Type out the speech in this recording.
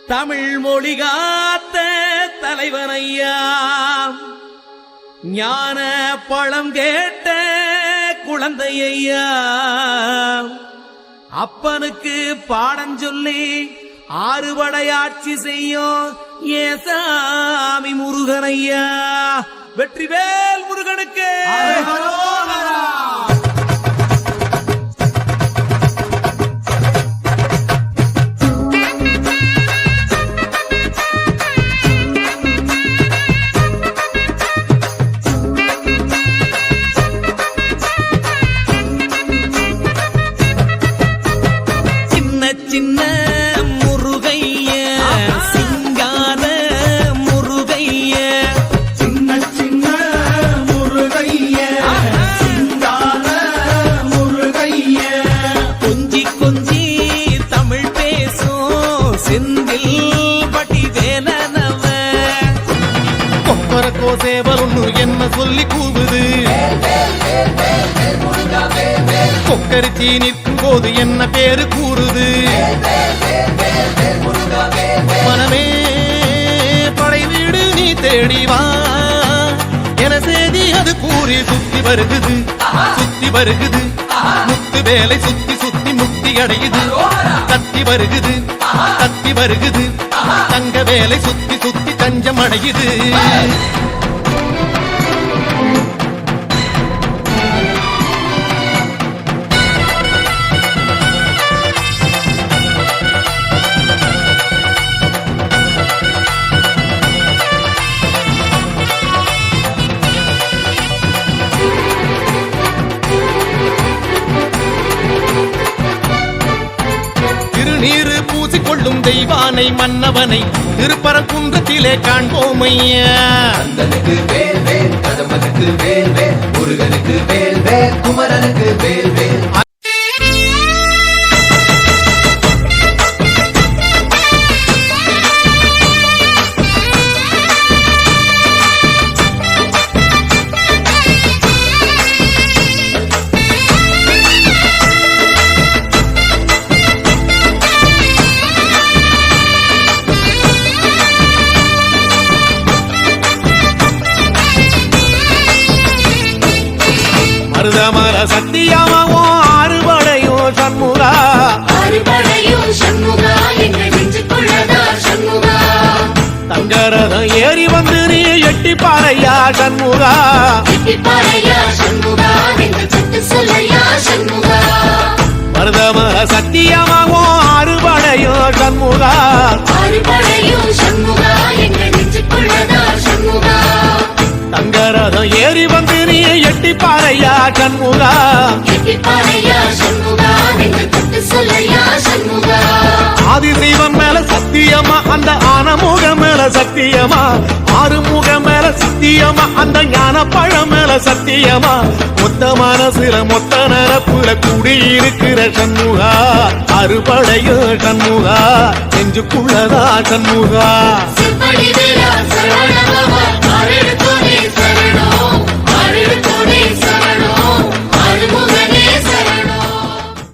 தமிழ் மொழி காத்த தலைவனையா, ஞான பழம் கேட்ட குழந்தையா, அப்பனுக்கு பாடம் சொல்லி ஆறுபடையாட்சி செய்யும் ஏசாமி முருகனையா. வெற்றிவேல் முருகனுக்கு. சின்ன முருகைய சிங்கார முருகைய, சின்ன சின்ன முருகைய சிங்கார முருகைய, கொஞ்சி கொஞ்சி தமிழ் பேசும் செந்தில் பட்டி வேலனவ. கொப்பரக்கோ சேவல் என்ன சொல்லி கூவுது, கொக்கரிச்சி நிற்கும் போது என்ன பேரு கூறுது. மனமே படை வீடு நீ தேடிவா என செய்தி அது கூறி சுத்தி வருகுது சுத்தி வருகுது. முத்து வேலை சுத்தி சுத்தி முக்தி அடையுது. கத்தி வருகுது கத்தி வருகுது. தங்க வேலை சுத்தி சுத்தி தஞ்சம் அடையுது. நீரு பூசிக்கொள்ளும் தெய்வானை மன்னவனை திருப்பரங்குன்றத்திலே காண்போமையா. கந்தனுக்கு வேல் வேல், கதம்பனுக்கு வேல் வேல், முருகனுக்கு வேல் வேல், குமரனுக்கு வேல் வேல். மருதமர சத்தியமாவோ ஆறுபடையோ சண்முகா, ஆறுபடையோ சண்முகா, எங்கள் நெஞ்சுக்குள்ளதா சண்முகா. தங்கரதம் ஏறி வந்து நீ எட்டி பாறையா சண்முகா, எட்டி பாறையா சண்முகா, எங்கள் சத்து சொல்லையா சண்முகா. மருதமர சத்தியமாவோ ஆறுபடையோ சண்முகா, ஆறுபடையோ சண்முகா, எங்கள் நெஞ்சுக்குள்ளதா சண்முகா. தங்கரதம் ஏறி வந்து நீ எட்டி பாறையா சண்முகா, எட்டி பாறையா சண்முகா, எங்கள் சத்து சொல்லையா சண்முகா. ஆதிசைவம் மேல சத்தியமா அந்த ஆனமுக மேல சத்தியமா, ஆறுமுக மேல சத்தியமா அந்த ஞான பழம் மேல சத்தியமா, மொத்த மனசுல மொத்த நரப்புல குடியிருக்கிற சண்முகா, அறுபடையோ சண்முகா, நெஞ்சுக்குள்ளதா சண்முகா. செப்படி வேலா சரவண பவா, காரெடுத்து